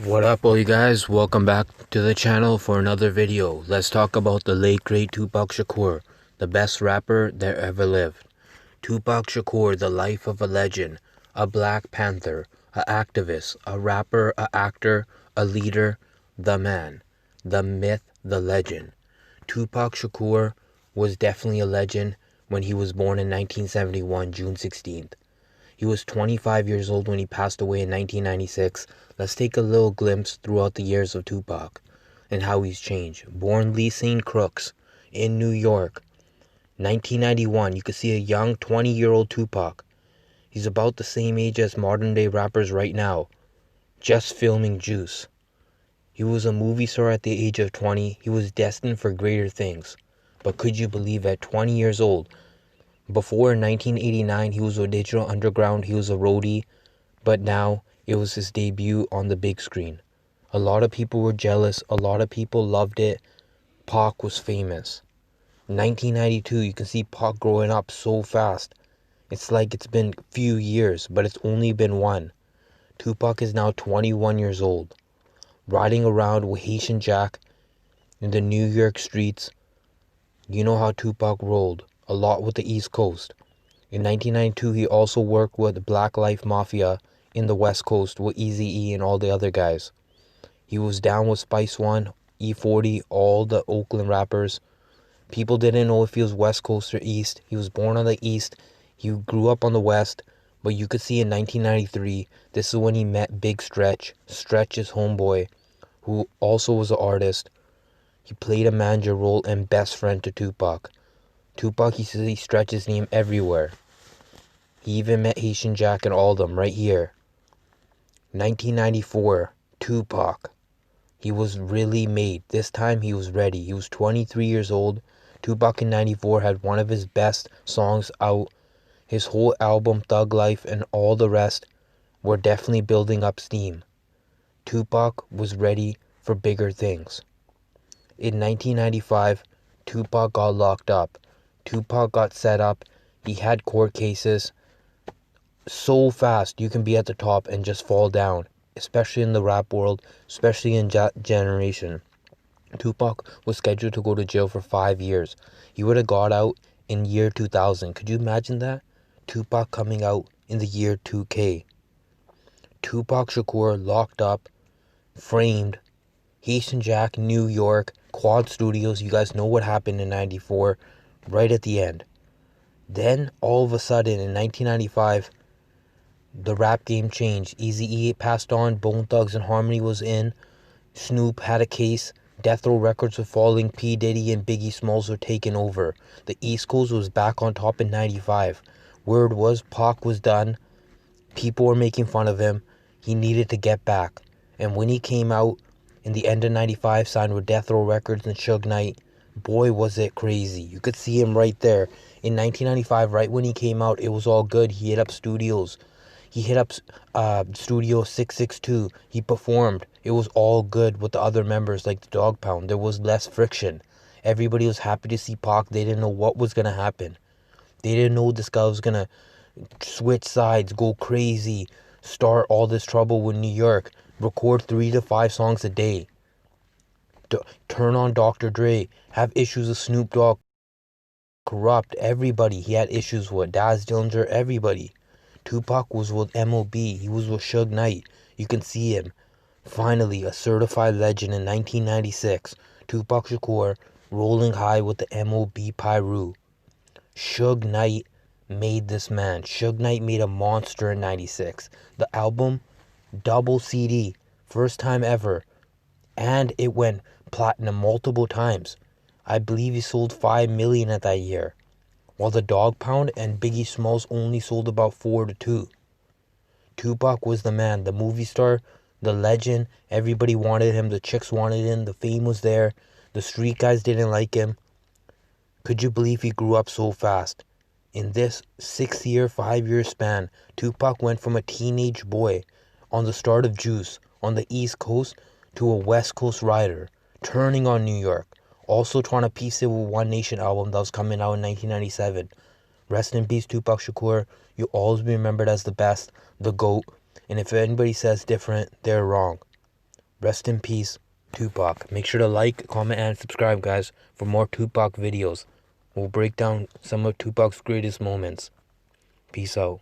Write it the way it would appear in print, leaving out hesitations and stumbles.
What up, all you guys? Welcome back to the channel for another video. Let's talk about the late great Tupac Shakur, the best rapper that ever lived. Tupac Shakur, the life of a legend, a Black Panther, a activist, a rapper, a actor, a leader, the man, the myth, the legend. Tupac Shakur was definitely a legend when he was born in 1971, June 16th. He was 25 years old when he passed away in 1996. Let's take a little glimpse throughout the years of Tupac and how he's changed. Born Lee St. Crooks in New York, 1991, you can see a young 20-year-old Tupac. He's about the same age as modern-day rappers right now, just filming Juice. He was a movie star at the age of 20. He was destined for greater things. But could you believe at 20 years old, before in 1989, he was with Digital Underground, he was a roadie, but now it was his debut on the big screen. A lot of people were jealous, a lot of people loved it. Pac was famous. 1992, you can see Pac growing up so fast. It's like it's been a few years, but it's only been one. Tupac is now 21 years old, riding around with Haitian Jack in the New York streets. You know how Tupac rolled, a lot with the East Coast. In 1992, he also worked with the Black Life Mafia in the West Coast with Eazy-E and all the other guys. He was down with Spice One, E40, all the Oakland rappers. People didn't know if he was West Coast or East. He was born on the East. He grew up on the West. But you could see in 1993, this is when he met Big Stretch, Stretch's homeboy, who also was an artist. He played a manager role and best friend to Tupac. Tupac, he says he Stretch's name everywhere. He even met Haitian Jack and all of them right here. 1994, Tupac. He was really made. This time he was ready. He was 23 years old. Tupac in 94 had one of his best songs out. His whole album, Thug Life, and all the rest were definitely building up steam. Tupac was ready for bigger things. In 1995, Tupac got locked up. Tupac got set up. He had court cases. So fast you can be at the top and just fall down, especially in the rap world, especially in generation. Tupac was scheduled to go to jail for 5 years. He would have got out in year 2000. Could you imagine that? Tupac coming out in the year 2K. Tupac Shakur locked up, framed, Haitian Jack, New York, Quad Studios. You guys know what happened in 94, right at the end. Then, all of a sudden, in 1995, the rap game changed. Eazy-E passed on, Bone Thugs and Harmony was in, Snoop had a case, Death Row Records were falling, P. Diddy and Biggie Smalls were taking over. The East Coast was back on top in 95. Word was Pac was done. People were making fun of him. He needed to get back. And when he came out in the end of 95, signed with Death Row Records and Suge Knight, boy was it crazy. You could see him right there. In 1995, right when he came out, it was all good. He hit up studios. He hit up Studio 662. He performed. It was all good with the other members like the Dog Pound. There was less friction. Everybody was happy to see Pac. They didn't know what was going to happen. They didn't know this guy was going to switch sides, go crazy, start all this trouble with New York, record 3 to 5 songs a day, turn on Dr. Dre, have issues with Snoop Dogg, corrupt everybody. He had issues with Daz Dillinger, everybody. Tupac was with M.O.B. He was with Suge Knight. You can see him. Finally, a certified legend in 1996. Tupac Shakur rolling high with the M.O.B. Pyru. Suge Knight made this man. Suge Knight made a monster in 96. The album, double CD. First time ever. And it went platinum multiple times. I believe he sold 5 million at that year, while the Dog Pound and Biggie Smalls only sold about 4 to 2. Tupac was the man, the movie star, the legend. Everybody wanted him, the chicks wanted him, the fame was there. The street guys didn't like him. Could you believe he grew up so fast? In this 6-year, 5-year span, Tupac went from a teenage boy on the start of Juice on the East Coast to a West Coast rider, turning on New York. Also trying to piece it with One Nation album that was coming out in 1997. Rest in peace, Tupac Shakur. You'll always be remembered as the best, the GOAT. And if anybody says different, they're wrong. Rest in peace, Tupac. Make sure to like, comment, and subscribe, guys, for more Tupac videos. We'll break down some of Tupac's greatest moments. Peace out.